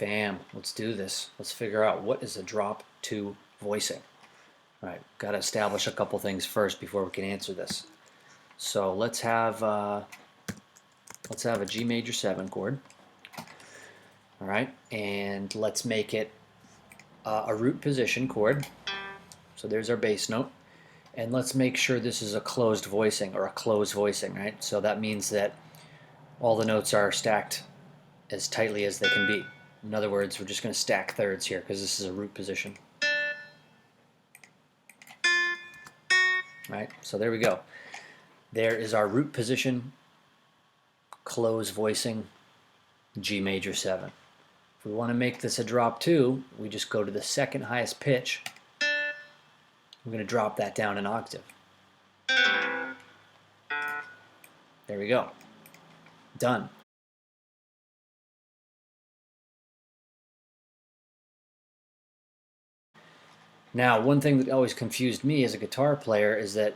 Fam, let's do this. Let's figure out what is a drop 2 voicing. All right, got to establish a couple things first before we can answer this. So let's have a G major 7 chord. All right, and let's make it a root position chord. So there's our bass note. And let's make sure this is a closed voicing or a closed voicing, right? So that means that all the notes are stacked as tightly as they can be. In other words, we're just going to stack thirds here because this is a root position. Right? So there we go. There is our root position, closed voicing, G major 7. If we want to make this a drop 2, we just go to the second highest pitch. We're going to drop that down an octave. There we go. Done. Now, one thing that always confused me as a guitar player is that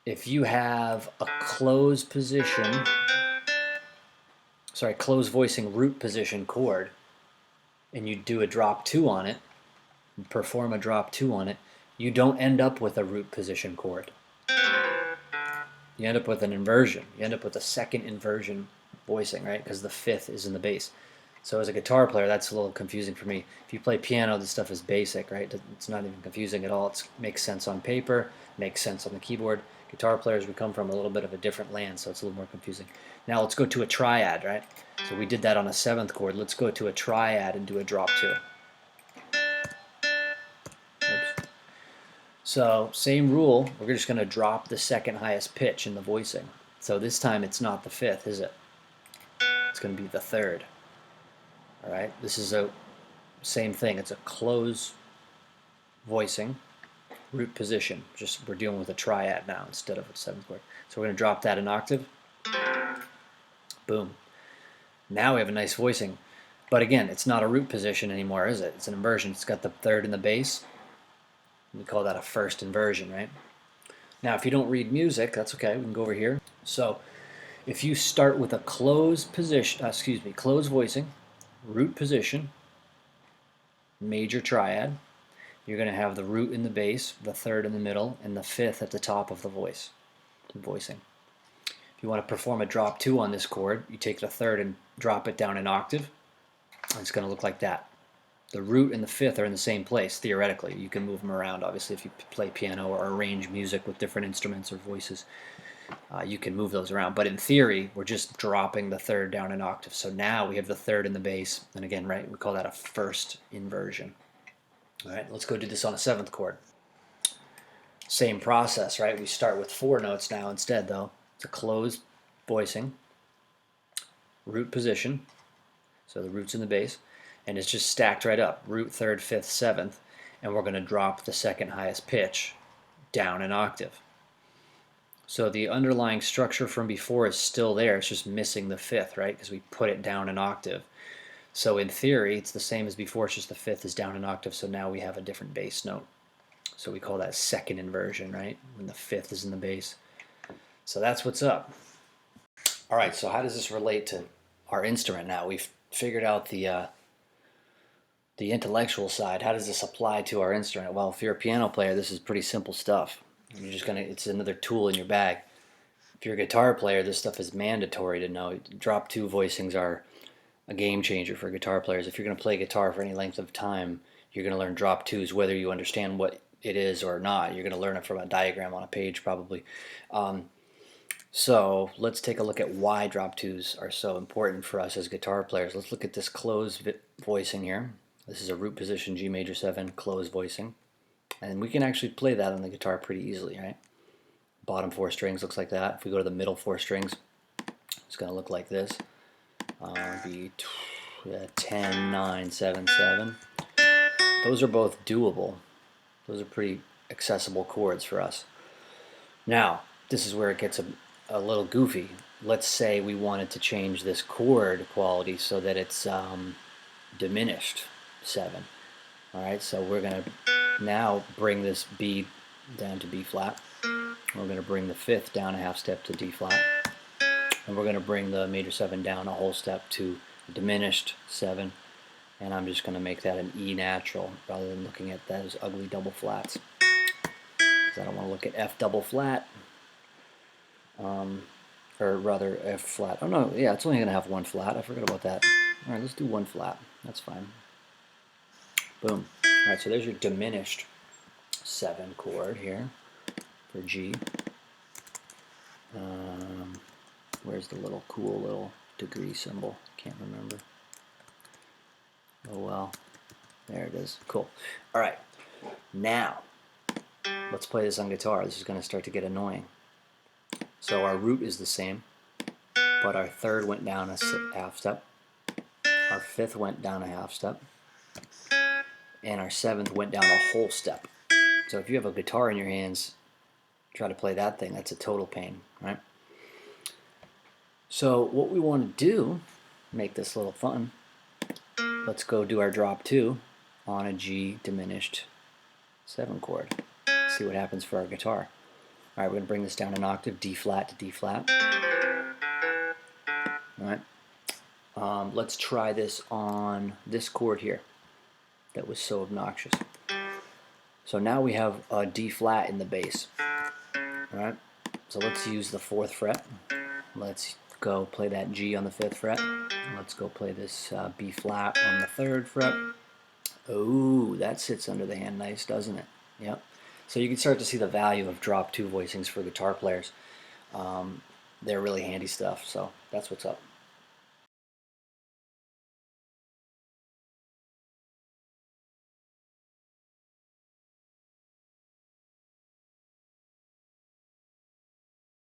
if you have a closed position, closed voicing root position chord, and you do a drop 2 on it, perform a drop 2 on it, you don't end up with a root position chord. You end up with an inversion. You end up with a second inversion voicing, right? Because the fifth is in the bass. So as a guitar player, that's a little confusing for me. If you play piano, this stuff is basic, right? It's not even confusing at all. It makes sense on paper, makes sense on the keyboard. Guitar players, we come from a little bit of a different land, so it's a little more confusing. Now let's go to a triad, right? So we did that on a 7th chord. Let's go to a triad and do a drop 2. Oops. So same rule, we're just going to drop the second highest pitch in the voicing. So this time it's not the 5th, is it? It's going to be the 3rd. All right, this is a same thing. It's a close voicing, root position. Just we're dealing with a triad now instead of a 7th chord. So we're going to drop that an octave. Boom. Now we have a nice voicing. But again, it's not a root position anymore, is it? It's an inversion. It's got the 3rd in the bass. We call that a first inversion, right? Now, if you don't read music, that's okay. We can go over here. So if you start with a closed position, closed voicing, root position, major triad, you're going to have the root in the bass, the 3rd in the middle, and the 5th at the top of the voicing. If you want to perform a drop 2 on this chord, you take the 3rd and drop it down an octave. And it's going to look like that. The root and the 5th are in the same place, theoretically. You can move them around, obviously, if you play piano or arrange music with different instruments or voices. You can move those around. But in theory, we're just dropping the 3rd down an octave. So now we have the 3rd in the bass. And again, right, we call that a first inversion. All right, let's go do this on a 7th chord. Same process, right? We start with 4 notes now instead, though. It's a closed voicing, root position. So the root's in the bass. And it's just stacked right up, root, 3rd, 5th, 7th. And we're going to drop the second highest pitch down an octave. So the underlying structure from before is still there. It's just missing the 5th, right? Because we put it down an octave. So in theory, it's the same as before. It's just the 5th is down an octave. So now we have a different bass note. So we call that second inversion, right? When the 5th is in the bass. So that's what's up. All right, so how does this relate to our instrument now? We've figured out the intellectual side. How does this apply to our instrument? Well, if you're a piano player, this is pretty simple stuff. It's another tool in your bag. If you're a guitar player, this stuff is mandatory to know. Drop 2 voicings are a game changer for guitar players. If you're going to play guitar for any length of time, you're going to learn drop 2s, whether you understand what it is or not. You're going to learn it from a diagram on a page, probably. So let's take a look at why drop 2s are so important for us as guitar players. Let's look at this closed voicing here. This is a root position G major 7 closed voicing. And we can actually play that on the guitar pretty easily, right? Bottom 4 strings looks like that. If we go to the middle 4 strings, it's going to look like this. Be 10, 9, 7, 7. Those are both doable. Those are pretty accessible chords for us. Now, this is where it gets a little goofy. Let's say we wanted to change this chord quality so that it's diminished 7. All right, so we're going to now bring this B down to B flat. We're going to bring the 5th down a half step to D flat. And we're going to bring the major 7 down a whole step to diminished 7, and I'm just going to make that an E natural rather than looking at those ugly double flats. Because I don't want to look at F double flat, or rather F flat. Oh no, yeah, it's only going to have 1 flat. I forgot about that. All right, let's do 1 flat. That's fine. Boom. All right, so there's your diminished 7 chord here for G. Where's the little cool little degree symbol? Can't remember. Oh well. There it is. Cool. All right. Now, let's play this on guitar. This is going to start to get annoying. So our root is the same, but our third went down a half step. Our fifth went down a half step. And our seventh went down a whole step. So if you have a guitar in your hands, try to play that thing. That's a total pain, right? So what we want to do, make this a little fun, let's go do our drop 2 on a G diminished 7 chord. See what happens for our guitar. All right, we're going to bring this down an octave, D flat to D flat. All right. Let's try this on this chord here that was so obnoxious. So now we have a D flat in the bass. All right. So let's use the 4th fret. Let's go play that G on the 5th fret. Let's go play this B flat on the 3rd fret. Oh, that sits under the hand nice, doesn't it? Yep. So you can start to see the value of drop 2 voicings for guitar players. They're really handy stuff, so that's what's up.